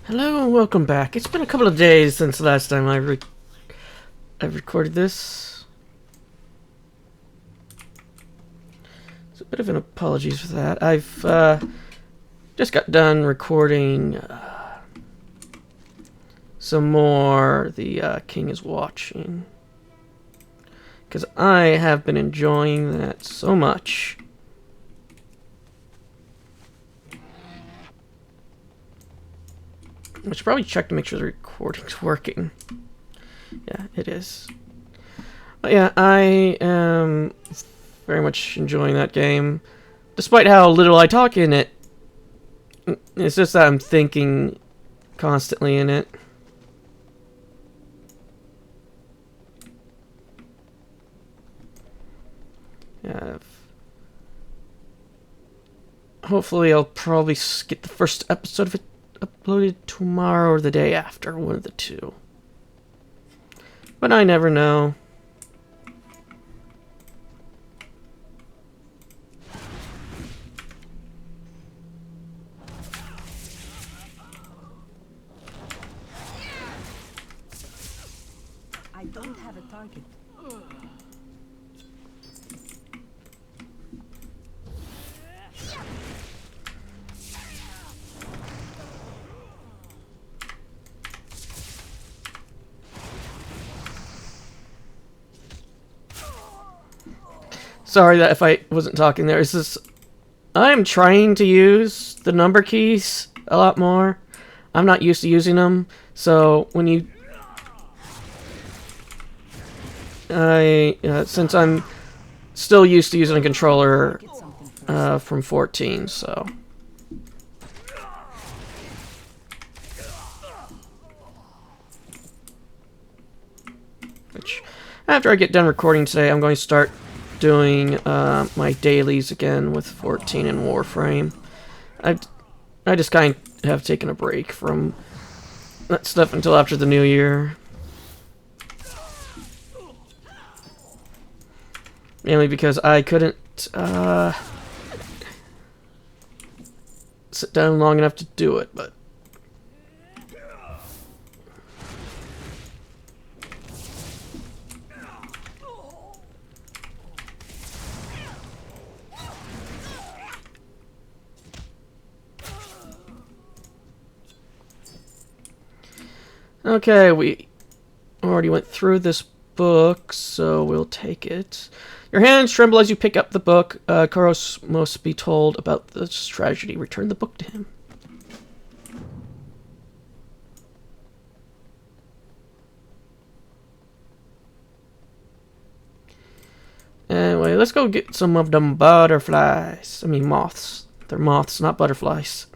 Hello and welcome back. It's been a couple of days since the last time I recorded this. It's a bit of an apologies for that. I've just got done recording some more The King is Watching. Because I have been enjoying that so much. I should probably check to make sure the recording's working. Yeah, it is. But yeah, I am very much enjoying that game. Despite how little I talk in it. It's just that I'm thinking constantly in it. Yeah. Hopefully I'll probably get the first episode of it uploaded tomorrow or the day after, one of the two. But I never know. I don't have a target. Sorry that if I wasn't talking there. It's just I'm trying to use the number keys a lot more. I'm not used to using them, so when you since I'm still used to using a controller from 14, so which after I get done recording today, I'm going to start doing my dailies again with 14 and Warframe. I just kind of have taken a break from that stuff until after the new year. Mainly because I couldn't sit down long enough to do it, but okay, we already went through this book, so we'll take it. Your hands tremble as you pick up the book. Koros must be told about this tragedy. Return the book to him. Anyway, let's go get some of them butterflies. I mean moths. They're moths, not butterflies.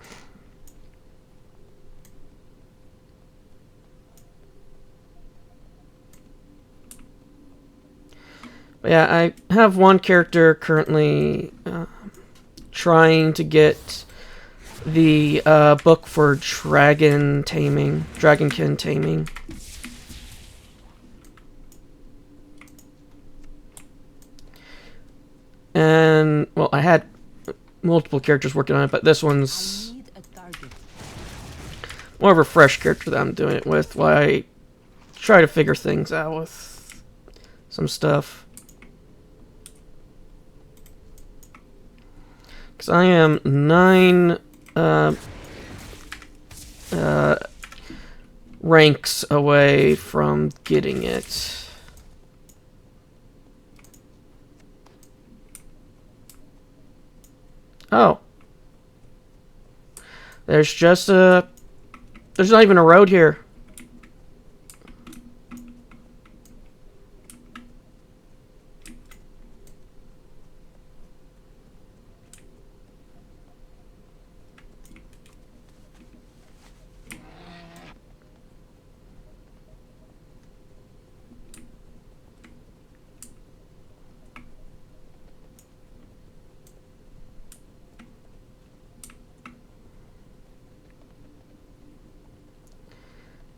But yeah, I have one character currently trying to get the book for dragonkin taming. And, well, I had multiple characters working on it, but this one's more of a fresh character that I'm doing it with, while I try to figure things out with some stuff. Because I am 9 ranks away from getting it. Oh. There's not even a road here.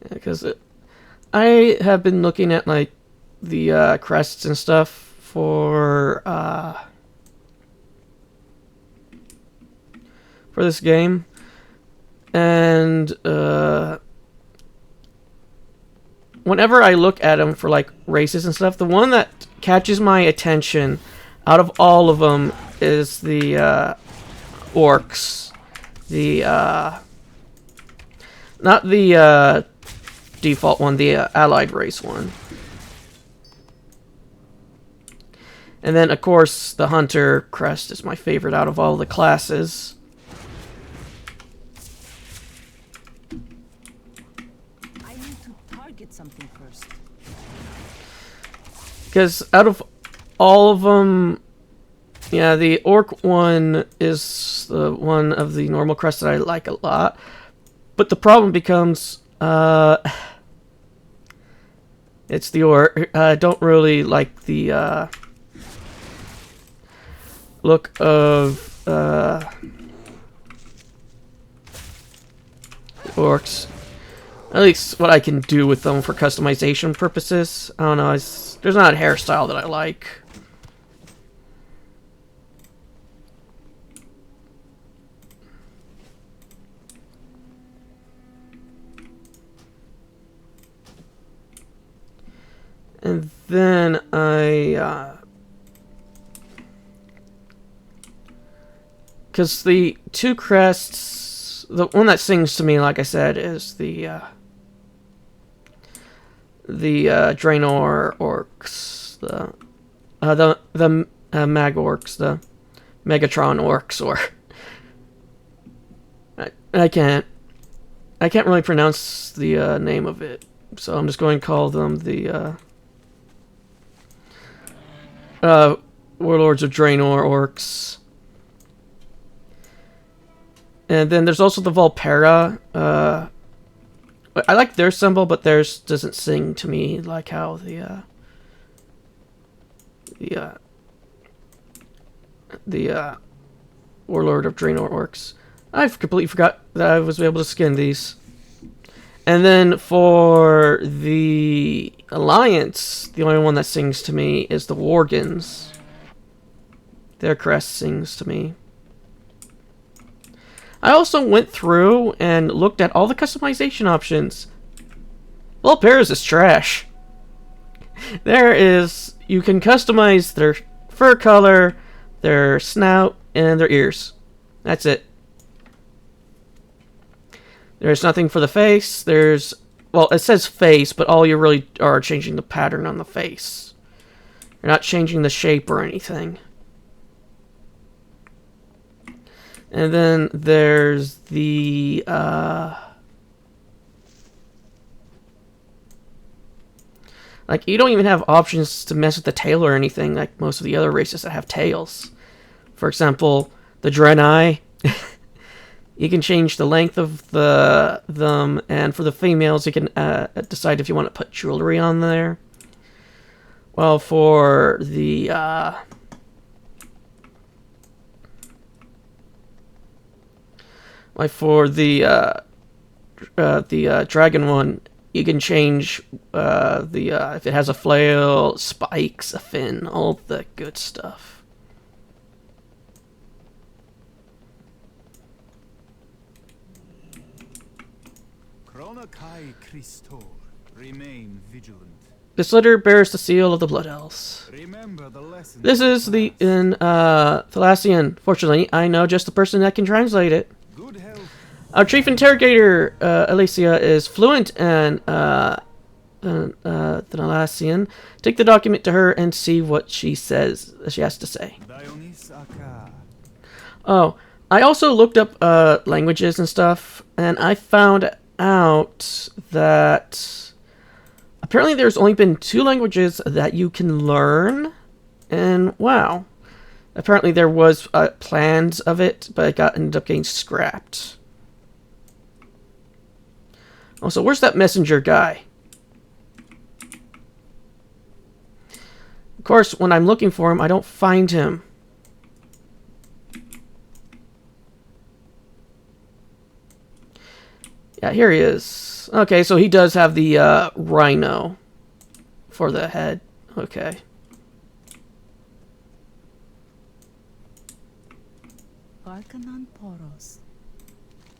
Because I have been looking at like the crests and stuff for this game, and whenever I look at them for like races and stuff, the one that catches my attention out of all of them is the orcs. The not the default one, the allied race one. And then, of course, the hunter crest is my favorite out of all the classes. I need to target something first. Because out of all of them, yeah, the orc one is the one of the normal crest that I like a lot. But the problem becomes, it's the orc. I don't really like the look of orcs. At least what I can do with them for customization purposes. I don't know. There's not a hairstyle that I like. And then because the two crests, the one that sings to me, like I said, is the Draenor orcs, the Mag orcs, the Megatron orcs, or I can't really pronounce the name of it, so I'm just going to call them the Warlords of Draenor orcs. And then there's also the Volpera. I like their symbol, but theirs doesn't sing to me like how the Warlord of Draenor orcs. I've completely forgot that I was able to skin these. And then for the Alliance, the only one that sings to me is the Worgens. Their crest sings to me. I also went through and looked at all the customization options. Volpera's is trash. You can customize their fur color, their snout, and their ears. That's it. There's nothing for the face. Well, it says face, but all you really are changing the pattern on the face. You're not changing the shape or anything. And then there's the like, you don't even have options to mess with the tail or anything like most of the other races that have tails. For example, the Draenei. You can change the length of them, and for the females, you can decide if you want to put jewelry on there. Well, for the dragon one, you can change if it has a flail, spikes, a fin, all the good stuff. Remain vigilant. This litter bears the seal of the Blood Elves. Remember the lesson. This is in Thalassian. Fortunately, I know just the person that can translate it. Good health. Our chief interrogator, Alicia, is fluent in Thalassian. Take the document to her and see what she has to say. Oh, I also looked up languages and stuff, and I found out that apparently there's only been 2 languages that you can learn, and wow, apparently there was plans of it, but it ended up getting scrapped. Also, where's that messenger guy? Of course, when I'm looking for him, I don't find him. Yeah, here he is. Okay, so he does have the rhino for the head. Okay. Arcanon Poros.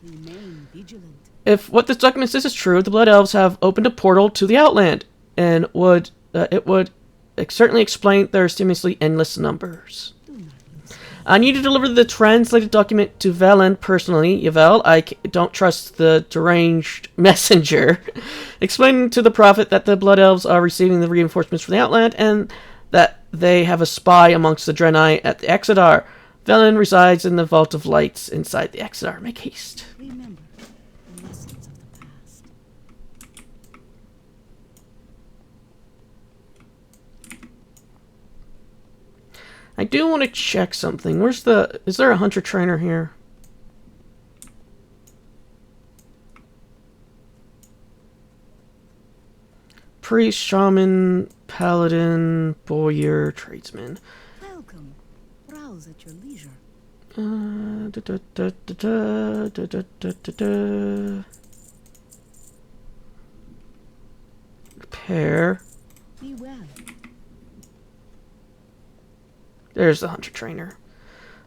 Remain vigilant. if what this document says is true, the Blood Elves have opened a portal to the Outland, and it would certainly explain their seemingly endless numbers. I need to deliver the translated document to Velen personally, Yavel. I don't trust the deranged messenger. Explaining to the prophet that the Blood Elves are receiving the reinforcements from the Outland, and that they have a spy amongst the Draenei at the Exodar. Velen resides in the Vault of Lights inside the Exodar. Make haste. Remember the lessons of the past. I do want to check something. Is there a hunter trainer here? Priest, shaman, paladin, boyar, tradesman. Welcome. Browse at your leisure. Repair. Be well. There's the hunter trainer.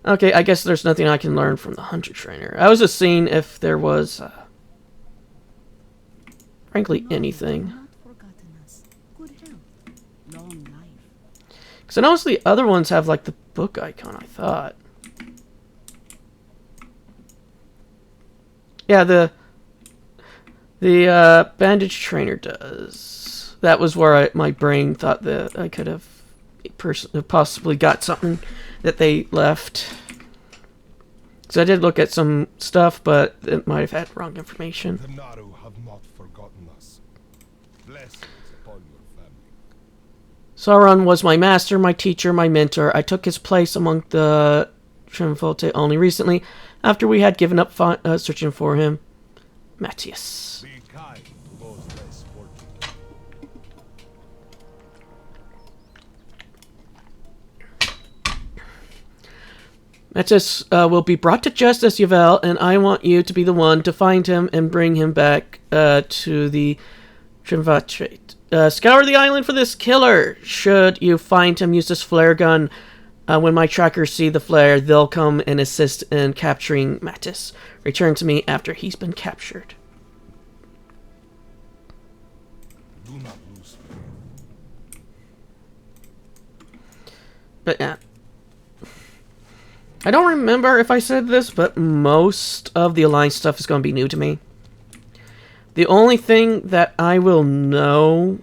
Okay, I guess there's nothing I can learn from the hunter trainer. I was just seeing if there was, frankly, anything. Not forgotten us. Good health. Long life. Because I noticed the other ones have, like, the book icon, I thought. Yeah, the bandage trainer does. That was where my brain thought that I could have possibly got something that they left. Because I did look at some stuff, but it might have had wrong information. The Naru have not forgotten us. Blessings upon your family. Sauron was my master, my teacher, my mentor. I took his place among the Trimvolte only recently, after we had given up searching for him. Matthias. Be kind to those less fortunate. Matthias will be brought to justice, Yavel, and I want you to be the one to find him and bring him back to the Trimvolte. Scour the island for this killer. Should you find him, use this flare gun. When my trackers see the flare, they'll come and assist in capturing Mattis. Return to me after he's been captured. Do not lose faith. But yeah. I don't remember if I said this, but most of the Alliance stuff is going to be new to me. The only thing that I will know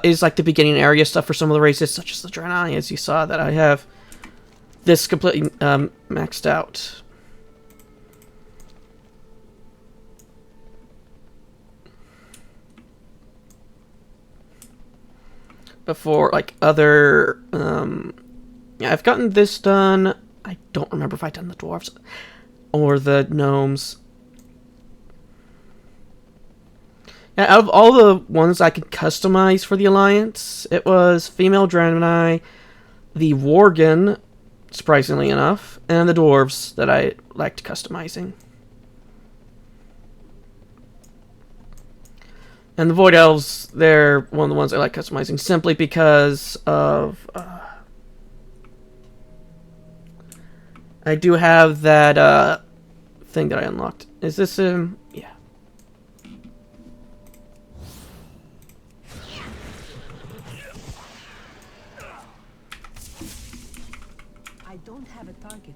is like the beginning area stuff for some of the races, such as the Draenei, as you saw that I have this completely maxed out. Before, like, other, yeah, I've gotten this done. I don't remember if I've done the dwarves or the gnomes. Yeah, out of all the ones I could customize for the Alliance, it was female Draenei, the Worgen, surprisingly enough, and the dwarves that I liked customizing. And the Void Elves, they're one of the ones I like customizing simply because of... I do have that thing that I unlocked. Is this yeah. I don't have a target.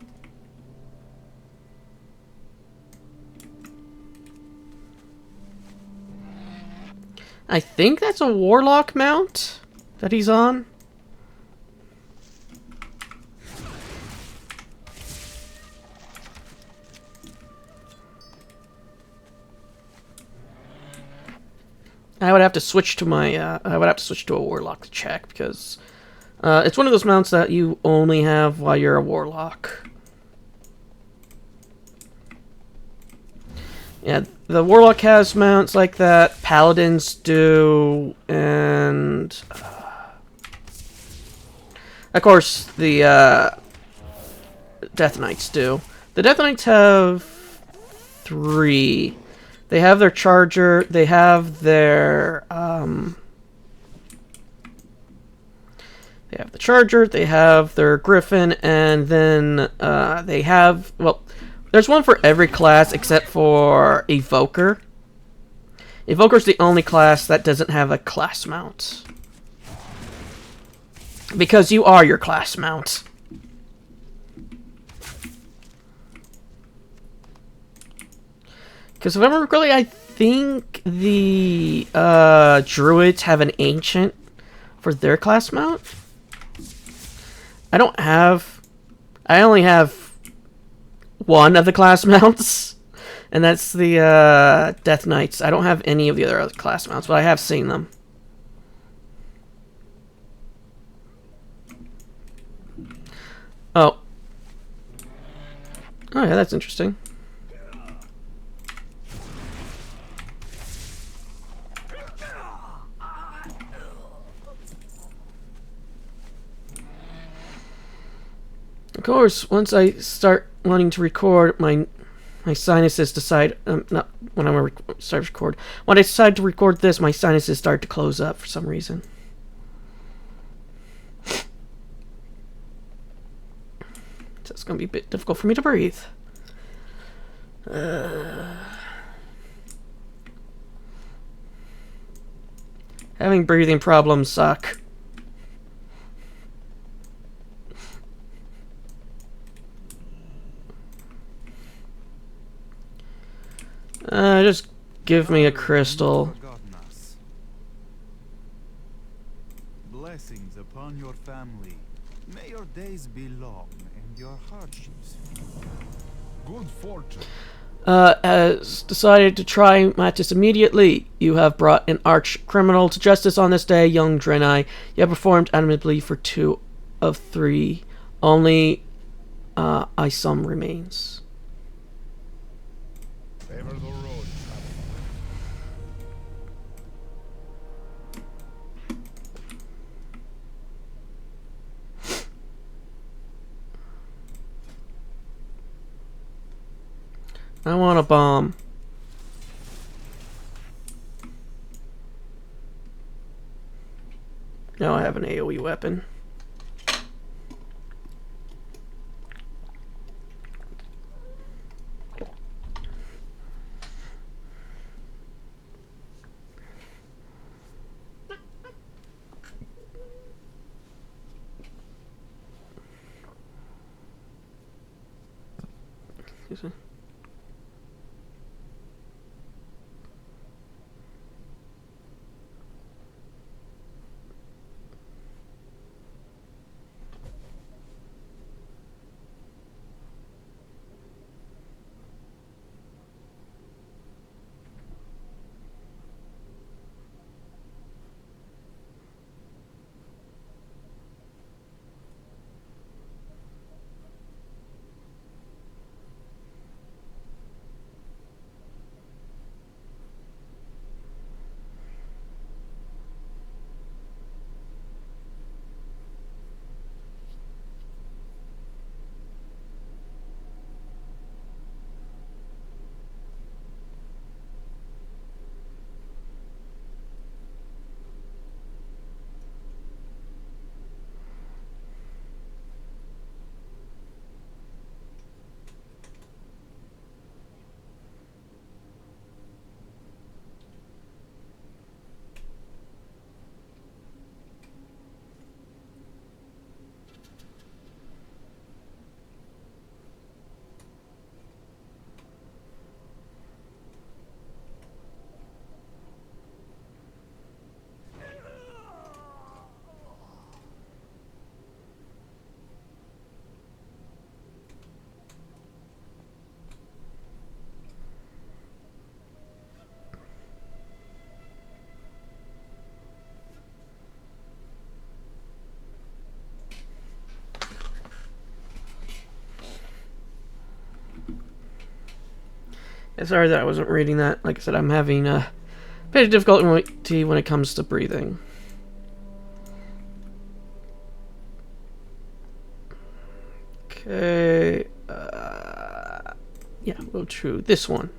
I think that's a Warlock mount that he's on. I would have to switch to my, I would have to switch to a Warlock to check, because it's one of those mounts that you only have while you're a Warlock. Yeah, the Warlock has mounts like that, Paladins do, and... of course, the Death Knights do. The Death Knights have 3. They have their charger, they have their, they have the charger, they have their griffin, and then, they have, well, There's one for every class except for Evoker. Evoker's the only class that doesn't have a class mount. Because you are your class mount. Because if I remember correctly, I think the Druids have an Ancient for their class mount. I only have one of the class mounts, and that's the Death Knights. I don't have any of the other class mounts, but I have seen them. Oh. Oh yeah, that's interesting. Of course, once I start wanting to record, my sinuses decide. Not when I start to record. When I decide to record this, my sinuses start to close up for some reason. So it's going to be a bit difficult for me to breathe. Having breathing problems suck. Just give me a crystal. Blessings upon your family. May your days be long and your hardships few. Good fortune. Has decided to try Mattis immediately. You have brought an arch criminal to justice on this day, young Draenei. You have performed admirably for 2 of 3. Only Isum remains. Ever the road. I want a bomb. Now I have an AoE weapon. Excuse me. Sorry that I wasn't reading that. Like I said, I'm having a bit of difficulty when it comes to breathing. Okay. Yeah, we'll choose this one.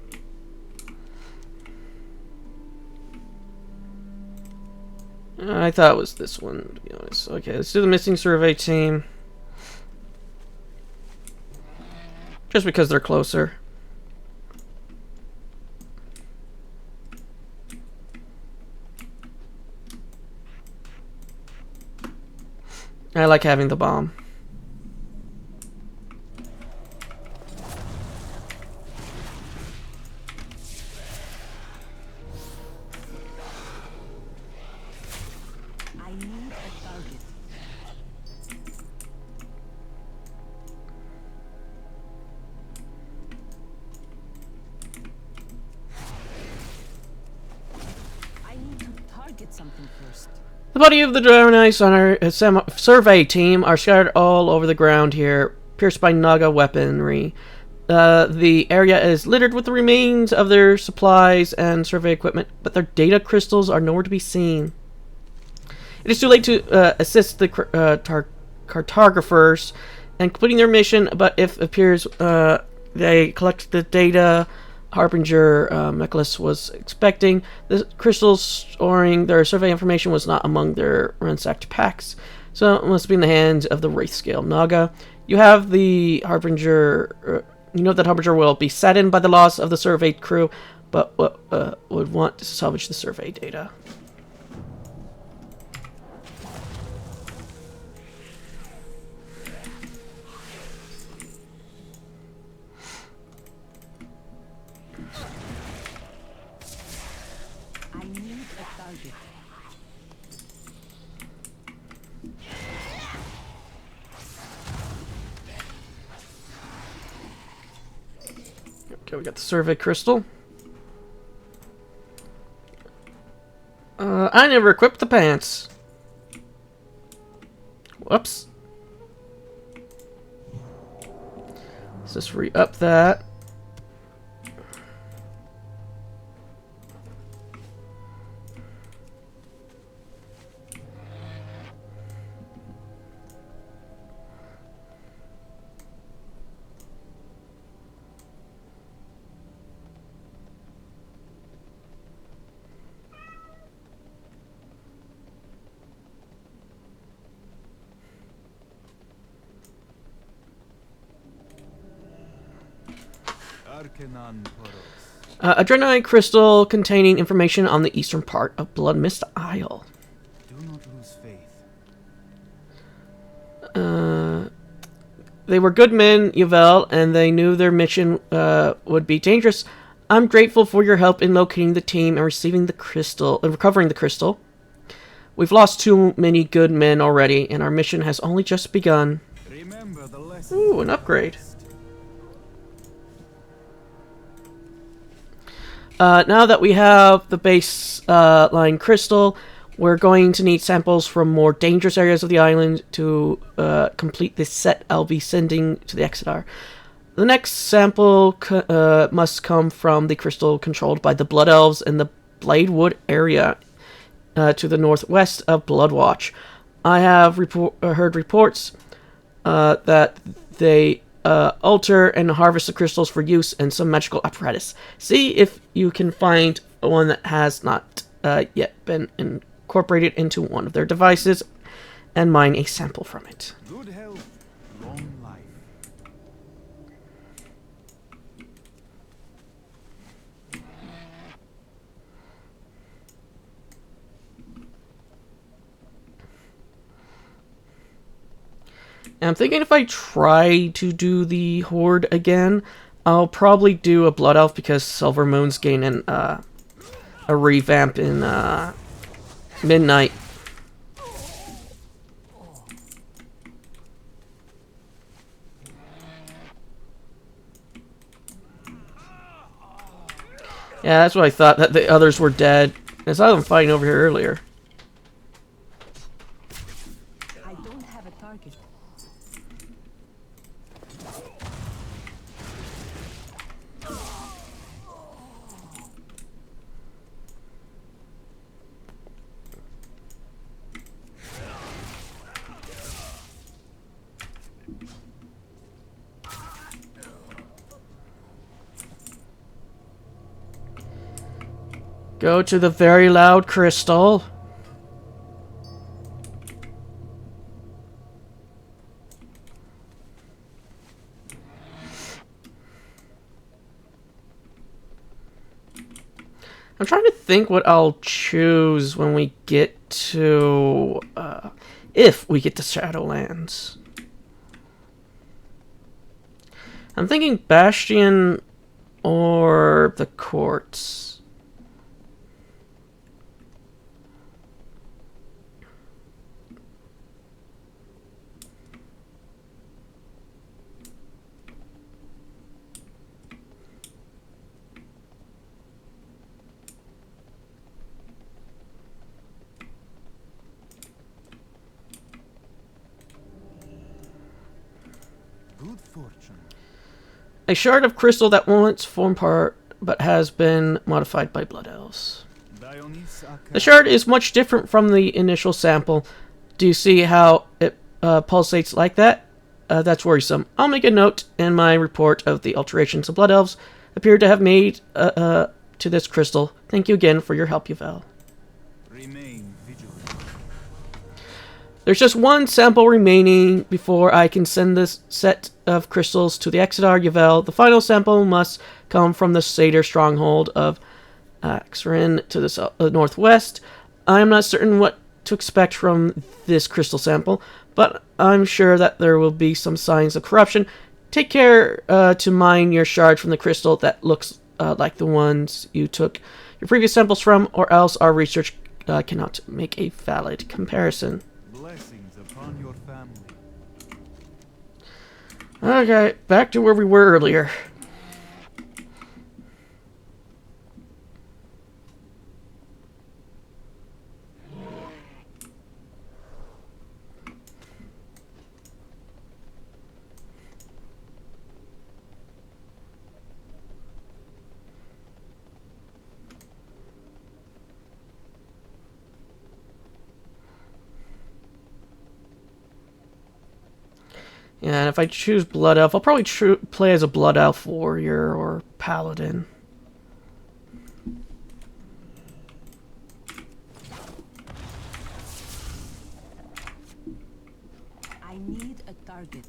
I thought it was this one, to be honest. Okay, let's do the missing survey team. Just because they're closer. I like having the bomb. I need a target. I need to target something first. The body of the Dragonite on our survey team are scattered all over the ground here, pierced by Naga weaponry. The area is littered with the remains of their supplies and survey equipment, but their data crystals are nowhere to be seen. It is too late to assist the cartographers in completing their mission, but if it appears they collect the data Harbinger Mechlis was expecting, the crystals storing their survey information was not among their ransacked packs, so it must be in the hands of the Wraithscale Naga. You have the Harbinger. You know that Harbinger will be saddened by the loss of the survey crew, but would want to salvage the survey data. I need a target. Okay, we got the survey crystal. I never equipped the pants. Whoops. Let's just re-up that. A Dragonite crystal containing information on the eastern part of Blood Mist Isle. Do not lose faith. They were good men, Yvel, and they knew their mission would be dangerous. I'm grateful for your help in locating the team and receiving the crystal and recovering the crystal. We've lost too many good men already, and our mission has only just begun. Remember the lesson. Ooh, an upgrade. Now that we have the baseline crystal, we're going to need samples from more dangerous areas of the island to complete this set I'll be sending to the Exodar. The next sample must come from the crystal controlled by the Blood Elves in the Bladewood area to the northwest of Bloodwatch. I have heard reports that they alter and harvest the crystals for use in some magical apparatus. See if you can find one that has not yet been incorporated into one of their devices and mine a sample from it. Good health, long life. And I'm thinking if I try to do the Horde again, I'll probably do a Blood Elf because Silver Moon's gaining a revamp in Midnight. Yeah, that's what I thought, that the others were dead. I saw them fighting over here earlier. I don't have a target. Go to the very loud crystal. I'm trying to think what I'll choose when we get to, if we get to Shadowlands. I'm thinking Bastion or the Courts. Good fortune. A shard of crystal that once formed part, but has been modified by blood elves. The shard is much different from the initial sample. Do you see how it pulsates like that? That's worrisome. I'll make a note in my report of the alterations the blood elves appear to have made to this crystal. Thank you again for your help, Yvel. Remain vigilant. There's just one sample remaining before I can send this set of crystals to the Exodar Yvel. The final sample must come from the Satyr stronghold of Axrin to the northwest. I'm not certain what to expect from this crystal sample, but I'm sure that there will be some signs of corruption. Take care to mine your shard from the crystal that looks like the ones you took your previous samples from, or else our research cannot make a valid comparison. Blessings upon your family. Okay, back to where we were earlier. Yeah, and if I choose Blood Elf, I'll probably play as a Blood Elf warrior or paladin. I need a target.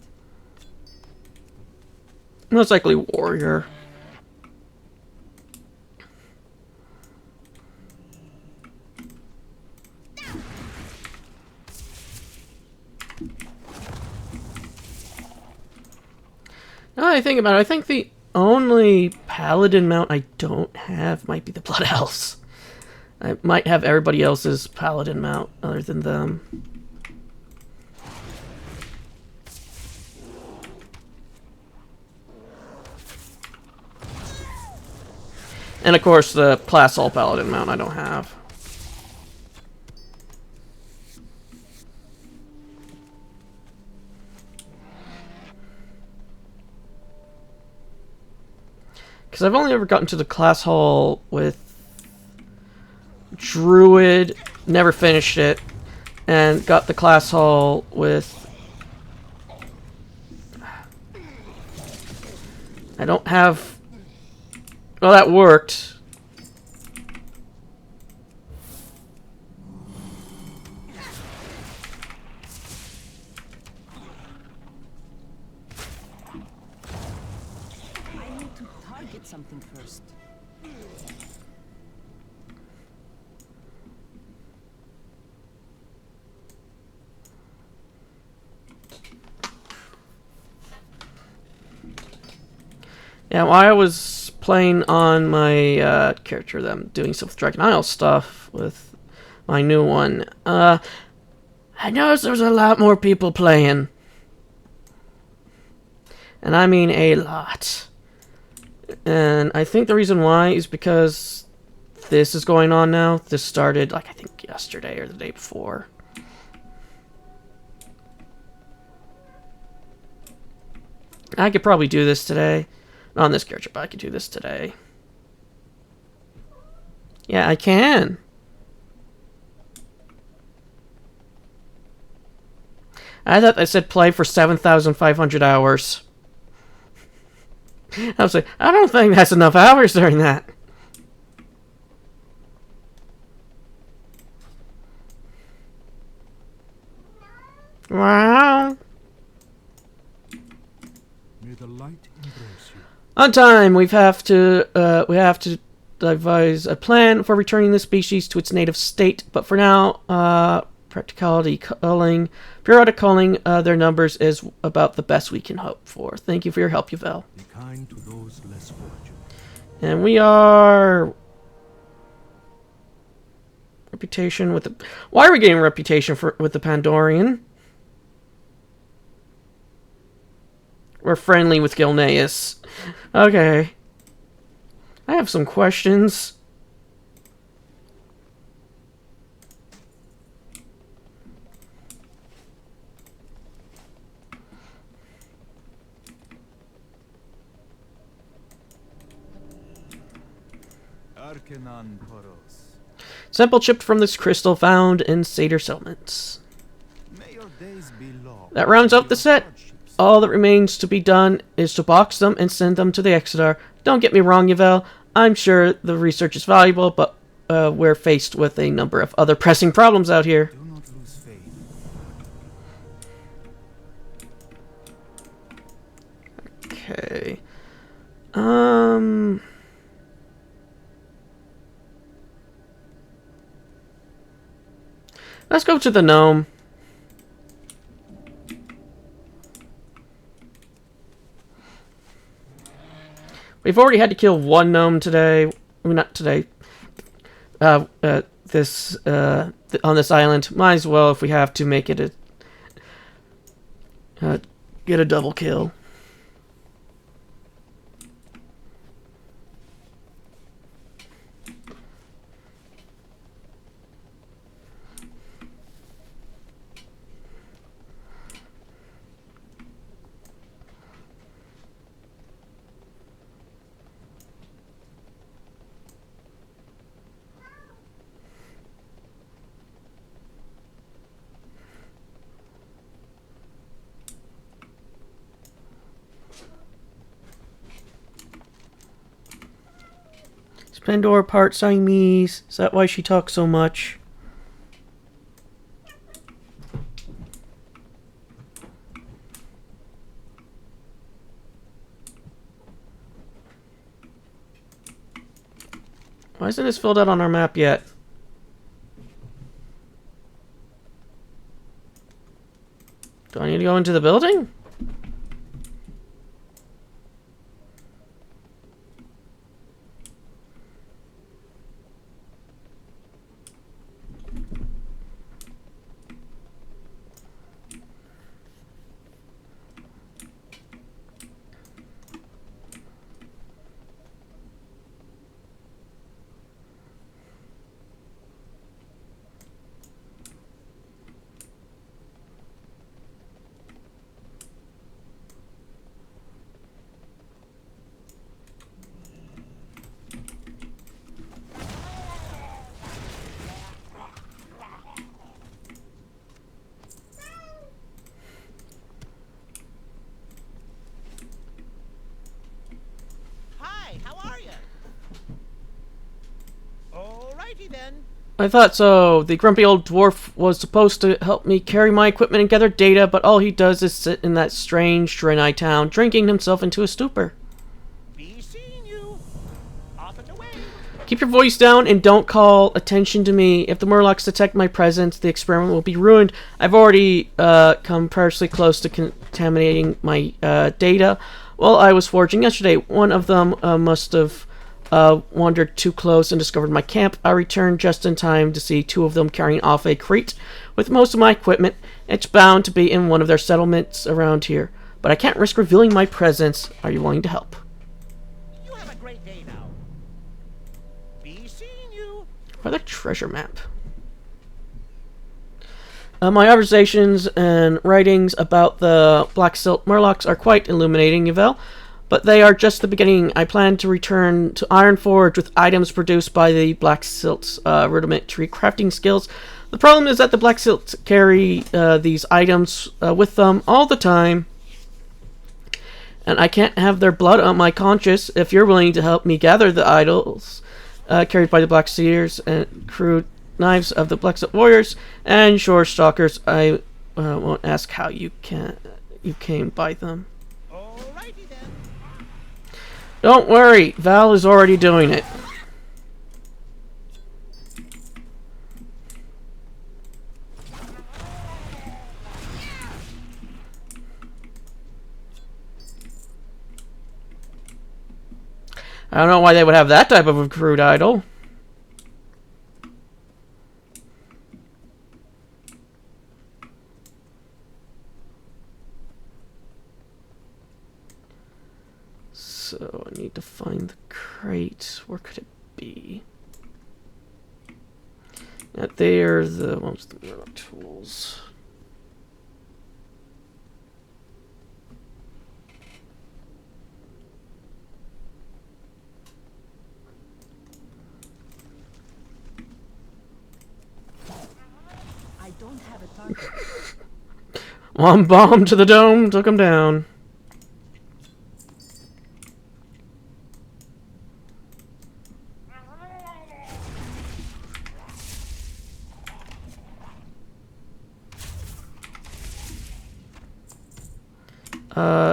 Most likely warrior. Now that I think about it, I think the only paladin mount I don't have might be the Blood Elves. I might have everybody else's paladin mount other than them. And of course the Class All Paladin mount I don't have. Because I've only ever gotten to the class hall with Druid, never finished it, and got the class hall with... I don't have... Well, that worked. Something first. Yeah, while I was playing on my character that I'm doing some Dragon Isle stuff with my new one, I noticed there was a lot more people playing. And I mean a lot. And I think the reason why is because this is going on now. This started, like, I think yesterday or the day before. I could probably do this today. Not on this character, but I could do this today. Yeah, I can. I thought I said play for 7,500 hours. I was like, I don't think that's enough hours during that. Wow. May the light embrace you. On time. We have to devise a plan for returning the species to its native state, but for now, periodic culling their numbers is about the best we can hope for. Thank you for your help, Yvel. Be kind to those less fortunate. And we are... Reputation with the... Why are we getting reputation with the Pandorian? We're friendly with Gilneas. Okay. I have some questions. Arcanon Poros. Sample chipped from this crystal found in Satyr settlements. May your days be long. That rounds and up the your set. hardships All that remains to be done is to box them and send them to the Exeter. Don't get me wrong, Yvel. I'm sure the research is valuable, but we're faced with a number of other pressing problems out here. Do not lose faith. Okay. Let's go to the gnome. We've already had to kill one gnome today. I mean, not today. On this island. Might as well, if we have to, make it get a double kill. Splendor part Siamese. Is that why she talks so much? Why isn't this filled out on our map yet? Do I need to go into the building? Hi, how are you? Alrighty then. I thought so. The grumpy old dwarf was supposed to help me carry my equipment and gather data, but all he does is sit in that strange Draenei town, drinking himself into a stupor. Be seeing you. Off and away. Keep your voice down and don't call attention to me. If the Murlocs detect my presence, the experiment will be ruined. I've already come perilously close to contaminating my data while I was foraging yesterday. One of them must have wandered too close and discovered my camp. I returned just in time to see two of them carrying off a crate with most of my equipment. It's bound to be in one of their settlements around here, but I can't risk revealing my presence. Are you willing to help? You have a great day now. Be seeing you. Or the treasure map. My observations and writings about the Black Silt Murlocs are quite illuminating, Yvel. But they are just the beginning. I plan to return to Ironforge with items produced by the Black Silt's rudimentary crafting skills. The problem is that the Black Silt carry these items with them all the time. And I can't have their blood on my conscience. If you're willing to help me gather the idols carried by the Black Seers and crude knives of the Black Silt warriors and shore stalkers, I won't ask how you came by them. Alrighty then. Don't worry, Val is already doing it. I don't know why they would have that type of a crude idol. So I need to find the crate. Where could it be? Yeah, there, the ones the Murloc tools. I don't have a target. One bomb to the dome took him down.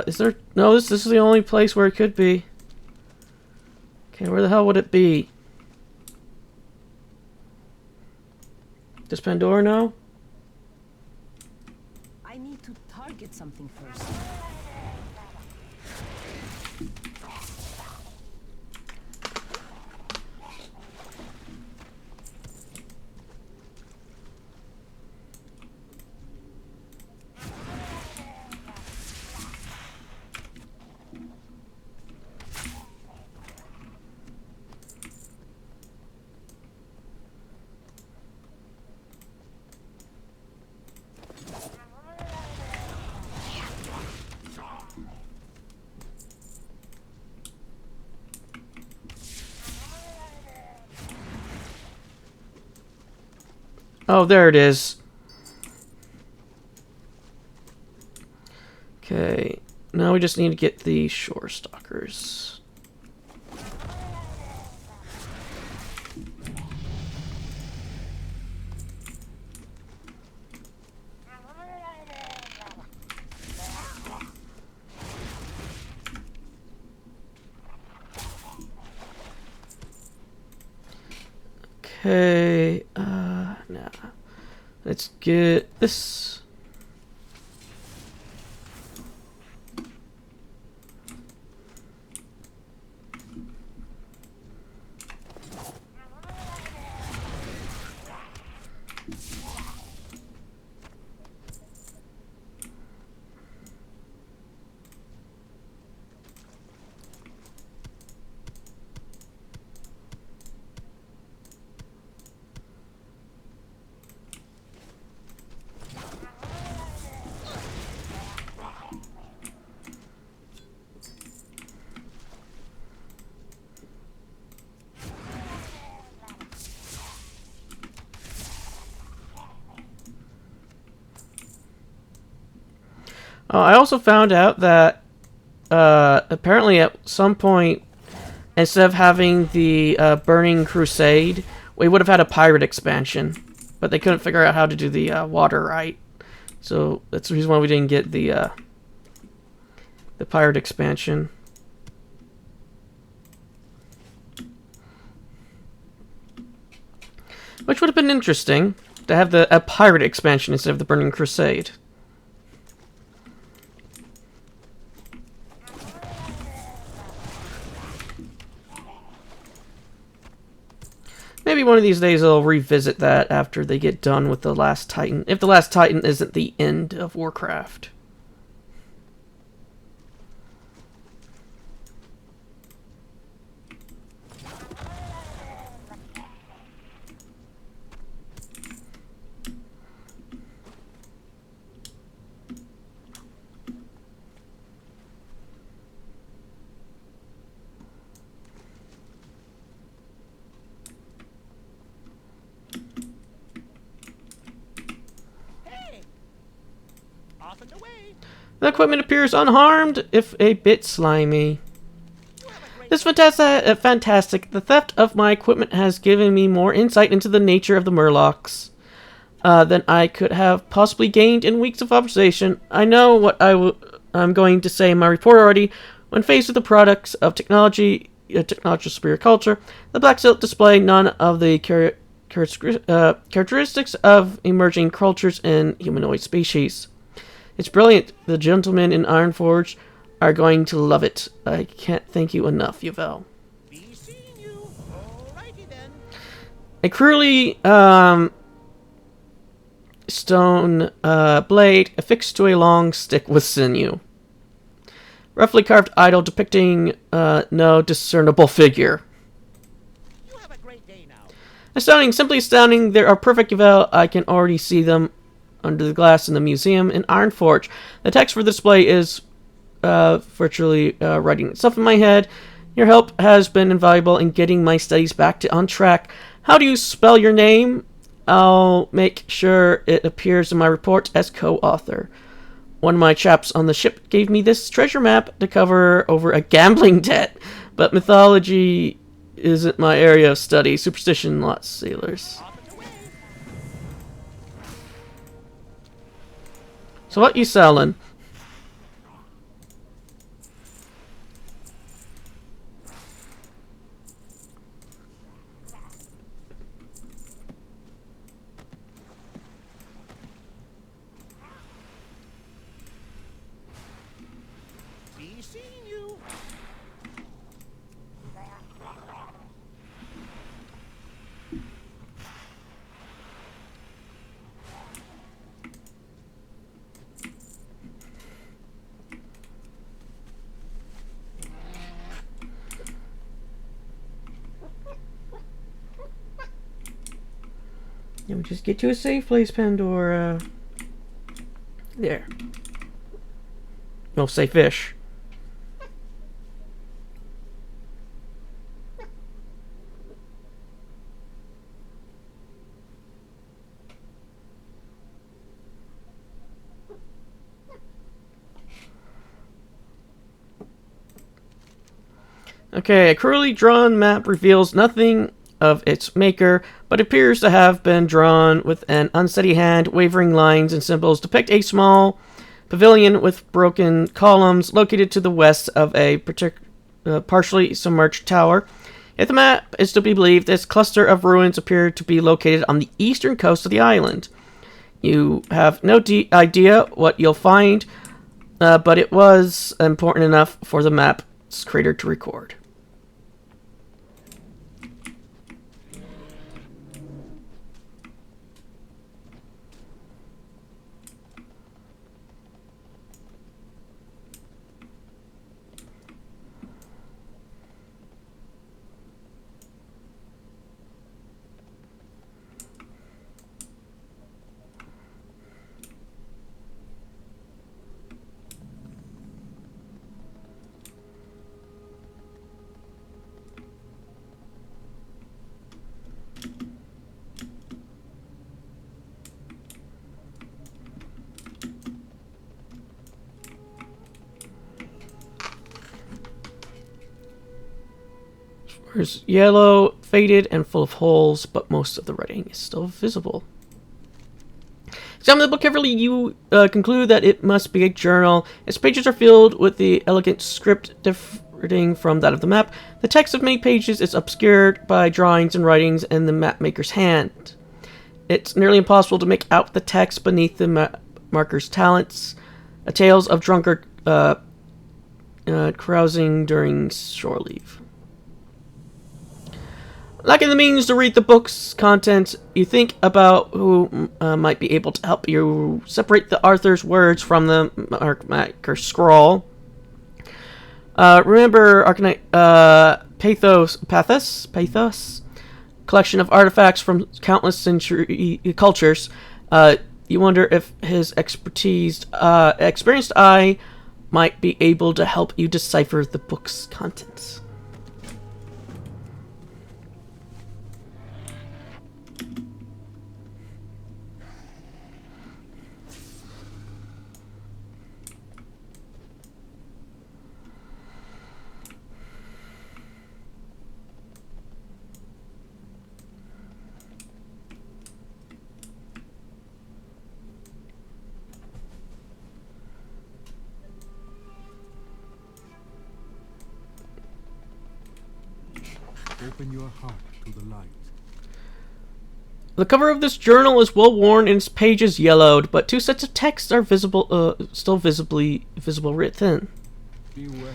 Is there... No, this is the only place where it could be. Okay, where the hell would it be? Does Pandora know? I need to target something first. Oh, there it is. Okay, now we just need to get the shore stalkers. Okay, nah. Let's get this. I also found out that apparently at some point, instead of having the Burning Crusade, we would have had a pirate expansion, but they couldn't figure out how to do the water right. So that's the reason why we didn't get the pirate expansion. Which would have been interesting to have a pirate expansion instead of the Burning Crusade. Maybe one of these days I'll revisit that after they get done with the Last Titan. If the Last Titan isn't the end of Warcraft. Off and away. The equipment appears unharmed, if a bit slimy. This fantastic. The theft of my equipment has given me more insight into the nature of the Murlocs than I could have possibly gained in weeks of observation. I know what I'm going to say in my report already. When faced with the products of technological superior culture, the Black Silt display none of the characteristics of emerging cultures in humanoid species. It's brilliant. The gentlemen in Ironforge are going to love it. I can't thank you enough, Yvel. Beast? then. A cruelly stone blade affixed to a long stick with sinew. Roughly carved idol depicting no discernible figure. You have a great day now. Astounding, simply astounding. There are perfect eval. I can already see them under the glass in the museum in Ironforge. The text for the display is virtually writing itself in my head. Your help has been invaluable in getting my studies back on track. How do you spell your name? I'll make sure it appears in my report as co-author. One of my chaps on the ship gave me this treasure map to cover over a gambling debt, but mythology isn't my area of study. Superstition, lots sailors. So what you selling? Be seeing you. Yeah, we just get to a safe place, Pandora. There. No, say fish. Okay, a cruelly drawn map reveals nothing of its maker, but appears to have been drawn with an unsteady hand. Wavering lines and symbols depict a small pavilion with broken columns located to the west of a partially submerged tower. If the map is to be believed, this cluster of ruins appear to be located on the eastern coast of the island. You have no idea what you'll find, but it was important enough for the map's creator to record. It's yellow, faded, and full of holes, but most of the writing is still visible. Examine the book carefully, you conclude that it must be a journal. Its pages are filled with the elegant script differing from that of the map. The text of many pages is obscured by drawings and writings in the map maker's hand. It's nearly impossible to make out the text beneath the map marker's talents. Tales of drunkard carousing during shore leave. Lacking the means to read the book's content, you think about who might be able to help you separate the author's words from the marker's scrawl. Remember Pathos, collection of artifacts from countless cultures. You wonder if his experienced eye might be able to help you decipher the book's contents. Open your heart to the light. The cover of this journal is well worn and its pages yellowed, but two sets of text are visible, still visible written. Be well.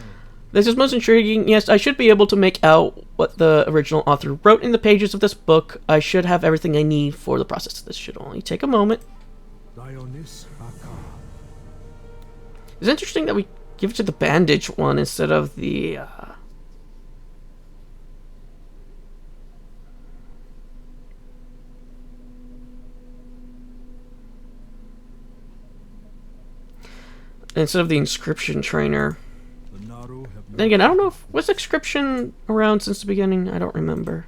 This is most intriguing. Yes, I should be able to make out what the original author wrote in the pages of this book. I should have everything I need for the process. This should only take a moment. It's interesting that we give it to the bandage one instead of the... instead of the inscription trainer. Then again, I don't know if... was inscription around since the beginning? I don't remember.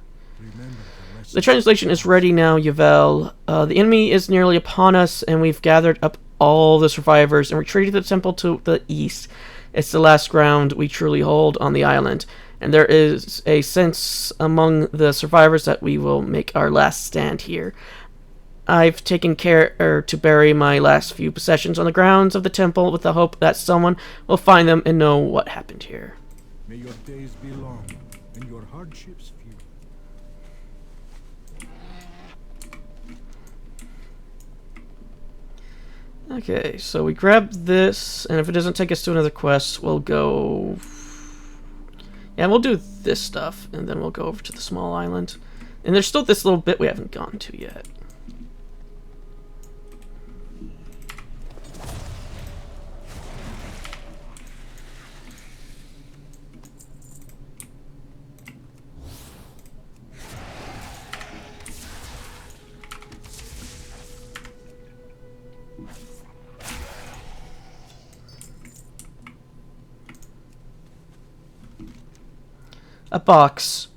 The translation is ready now, Yvel. The enemy is nearly upon us, and we've gathered up all the survivors and retreated to the temple to the east. It's the last ground we truly hold on the island, and there is a sense among the survivors that we will make our last stand here. I've taken care to bury my last few possessions on the grounds of the temple with the hope that someone will find them and know what happened here. May your days be long and your hardships few. Okay, so we grab this, and if it doesn't take us to another quest, we'll go... yeah, we'll do this stuff, and then we'll go over to the small island. And there's still this little bit we haven't gone to yet. A box.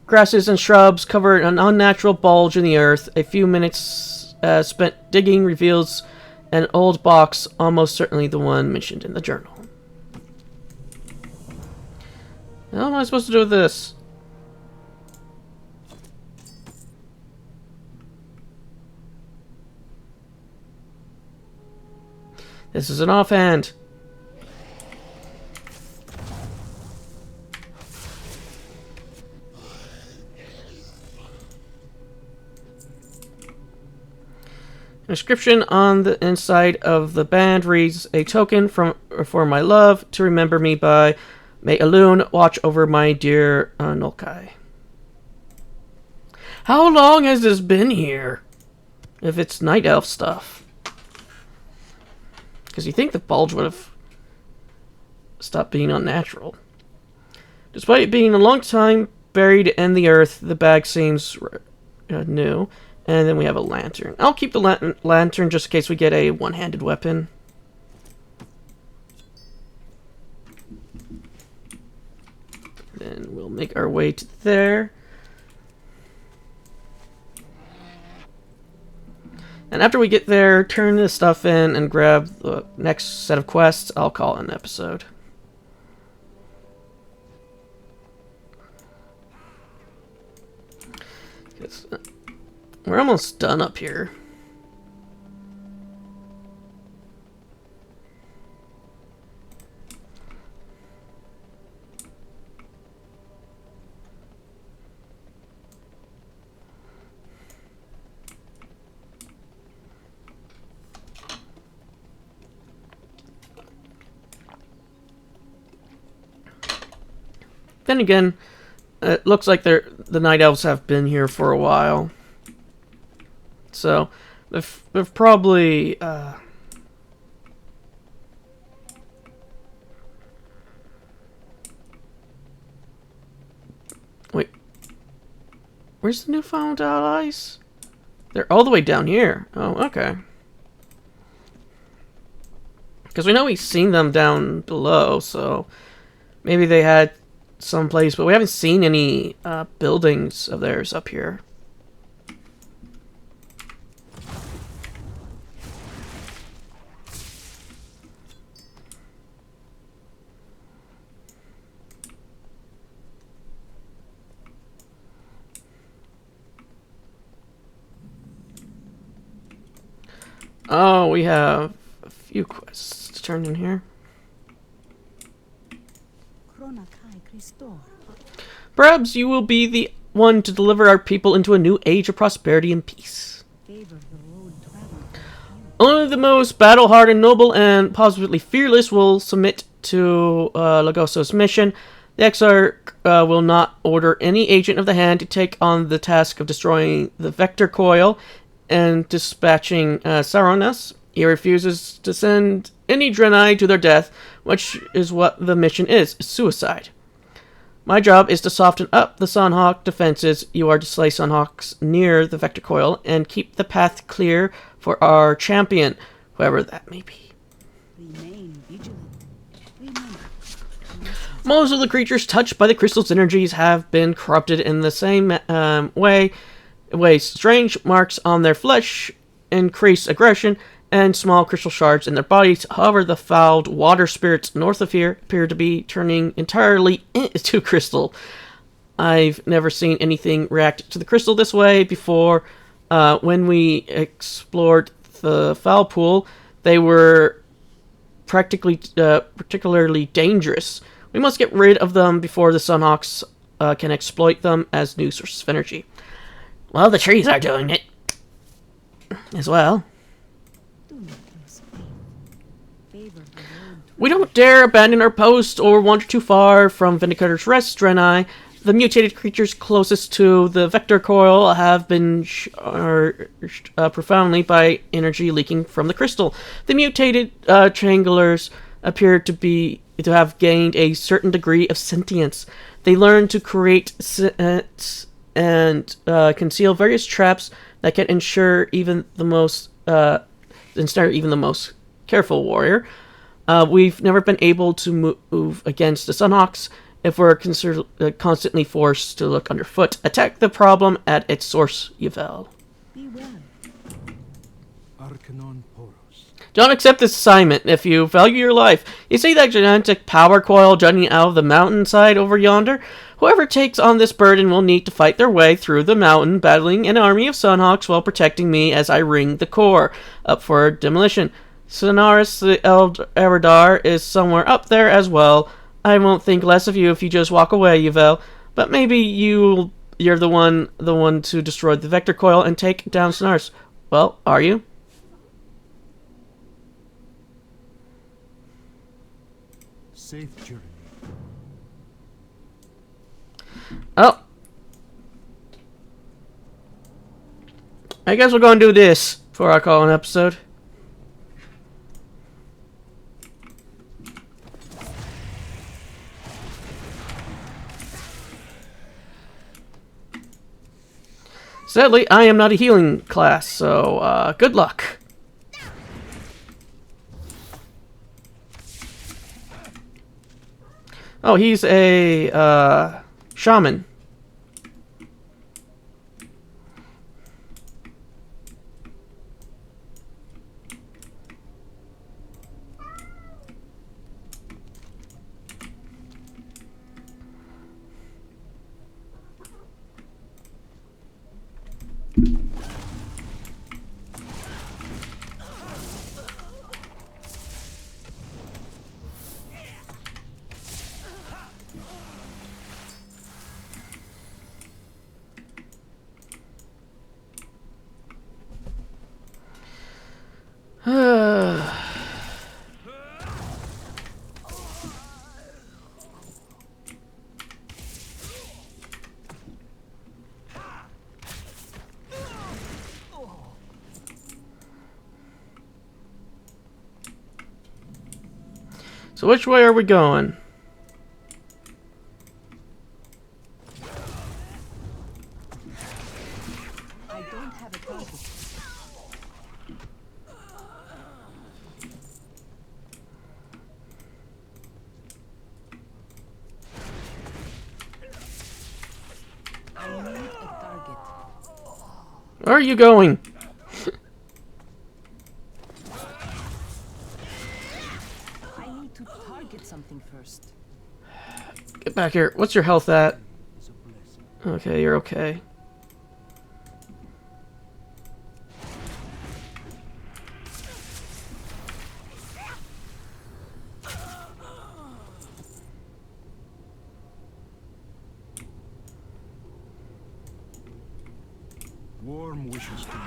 Grasses and shrubs cover an unnatural bulge in the earth. A few minutes spent digging reveals an old box, almost certainly the one mentioned in the journal. What am I supposed to do with this? This is an offhand. Inscription on the inside of the band reads, "A token for my love to remember me by. May Elune watch over my dear Nolkai." How long has this been here? If it's night elf stuff. Because you think the bulge would have stopped being unnatural. Despite it being a long time buried in the earth, the bag seems new. And then we have a lantern. I'll keep the lantern just in case we get a one-handed weapon. Then we'll make our way to there. And after we get there, turn this stuff in and grab the next set of quests. I'll call it an episode. We're almost done up here. Then again, it looks like the Night Elves have been here for a while. So, they've probably... Wait. Where's the newfound allies? They're all the way down here. Oh, okay. Because we know we've seen them down below, so... maybe they had some place, but we haven't seen any buildings of theirs up here. Oh, we have a few quests to turn in here. Perhaps you will be the one to deliver our people into a new age of prosperity and peace. Only the most battle-hardened, noble, and positively fearless will submit to Lagoso's mission, the Exarch will not order any agent of the Hand to take on the task of destroying the Vector Coil and dispatching Saronas. He refuses to send any Draenei to their death, which is what the mission is, suicide. My job is to soften up the Sunhawk defenses. You are to slay Sunhawks near the Vector Coil and keep the path clear for our champion, whoever that may be. Remain vigilant. Remember, Most of the creatures touched by the crystal's energies have been corrupted in the same way. Strange marks on their flesh increase aggression, and small crystal shards in their bodies. However, the fouled water spirits north of here appear to be turning entirely into crystal. I've never seen anything react to the crystal this way before. When we explored the foul pool, they were particularly dangerous. We must get rid of them before the Sunhawks can exploit them as new sources of energy. Well, the trees are doing it as well. do not lose faith. Favor the road to We don't dare abandon our post or wander too far from Vindicator's Rest, Draenei. The mutated creatures closest to the Vector Coil have been charged profoundly by energy leaking from the crystal. The mutated Triangulars appear to have gained a certain degree of sentience. They learn to create and conceal various traps that can ensure even the most careful warrior. We've never been able to move against the Sunhawks if we're constantly forced to look underfoot. Attack the problem at its source, Yvel. be well. Arcanon Poros. Don't accept this assignment if you value your life. You see that gigantic power coil jutting out of the mountainside over yonder? Whoever takes on this burden will need to fight their way through the mountain, battling an army of Sunhawks while protecting me as I ring the core up for demolition. Sonaris the Eridar is somewhere up there as well. I won't think less of you if you just walk away, Yvel. But maybe you're the one to destroy the Vector Coil and take down Sonaris. Well, are you? Safe journey. Oh. I guess we're going to do this before I call an episode. Sadly, I am not a healing class, so good luck. Oh, he's a shaman. So which way are we going? I don't have a target. I need a target. Where are you going? I need to target something first. Get back here. What's your health at? Is a blessing. Okay, you're okay. Warm wishes to you.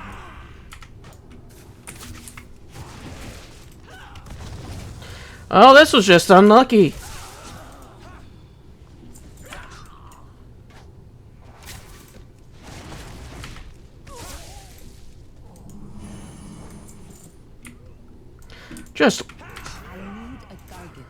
Oh, this was just unlucky. Just I need a target.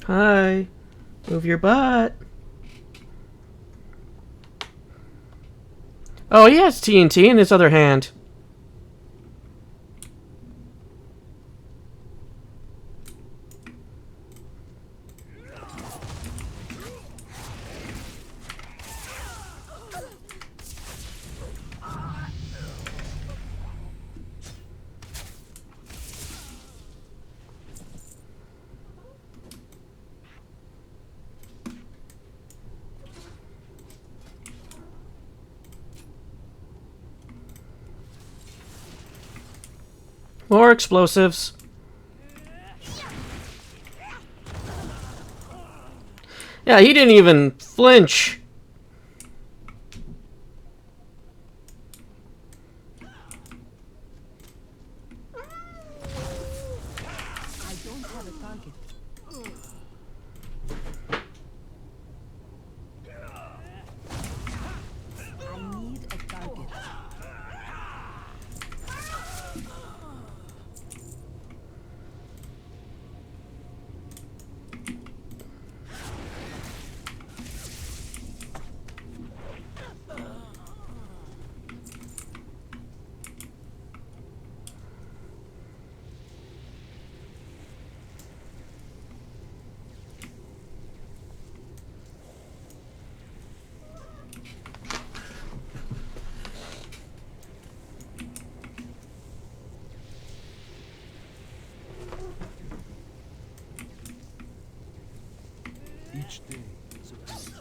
hi. Move your butt. Oh, he has TNT in his other hand. More explosives. Yeah, he didn't even flinch. I don't have a target. I need a target. Each day is a blessing.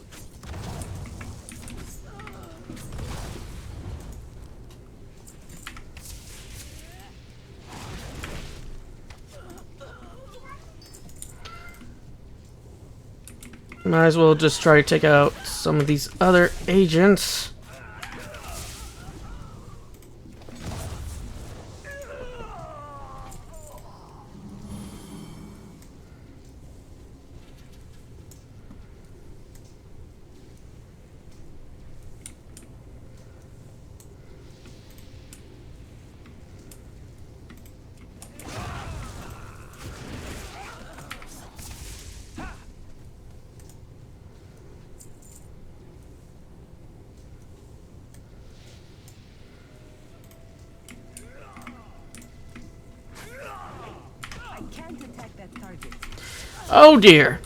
Might as well just try to take out some of these other agents. I can't attack that target. Oh dear.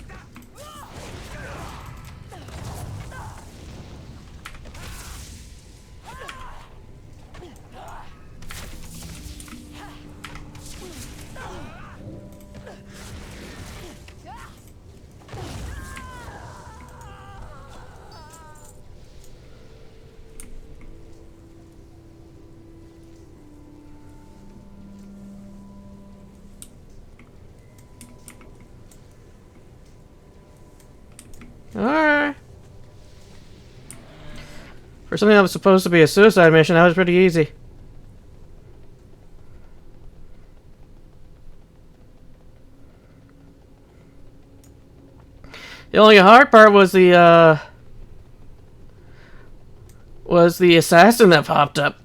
Alright. For something that was supposed to be a suicide mission, that was pretty easy. The only hard part was the assassin that popped up.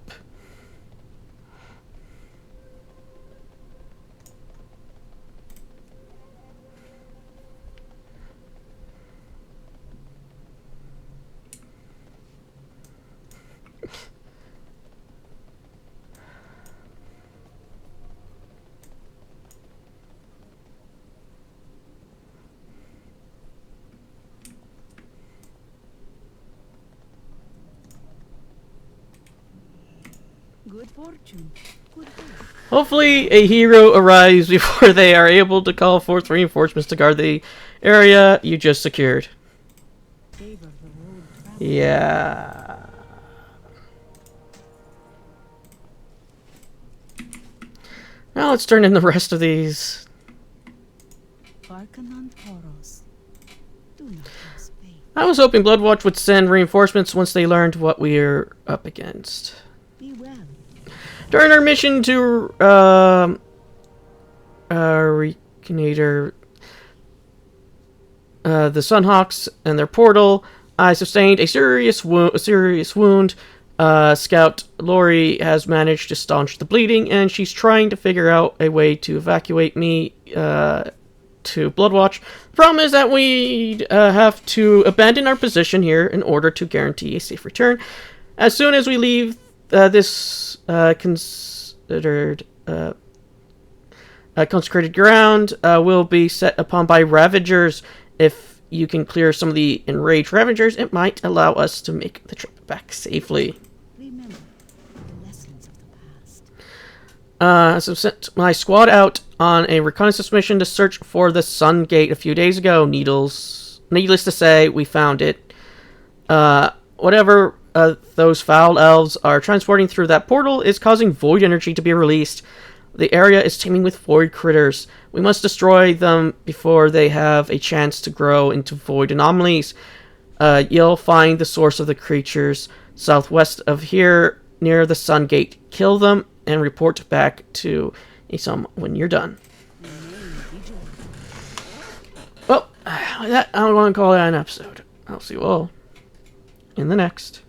Good fortune. Good health. Hopefully a hero arrives before they are able to call forth reinforcements to guard the area you just secured. Favor the road travel. Yeah. Now let's turn in the rest of these. Arcanon Toros. Do not lose faith. I was hoping Bloodwatch would send reinforcements once they learned what we're up against. Be well. During our mission to Reconnator the Sunhawks and their portal, I sustained a serious wound. Scout Lori has managed to staunch the bleeding, and she's trying to figure out a way to evacuate me to Bloodwatch. The problem is that we have to abandon our position here in order to guarantee a safe return. As soon as we leave this considered consecrated ground, will be set upon by Ravagers. If you can clear some of the enraged Ravagers, it might allow us to make the trip back safely. Remember the lessons of the past. So sent my squad out on a reconnaissance mission to search for the Sun Gate a few days ago. Needless to say, we found it. Whatever those foul elves are transporting through that portal is causing void energy to be released. The area is teeming with void critters. We must destroy them before they have a chance to grow into void anomalies. You'll find the source of the creatures southwest of here, near the Sun Gate. Kill them and report back to Isam when you're done. Well, with that, I'm going to call that an episode. I'll see you all in the next.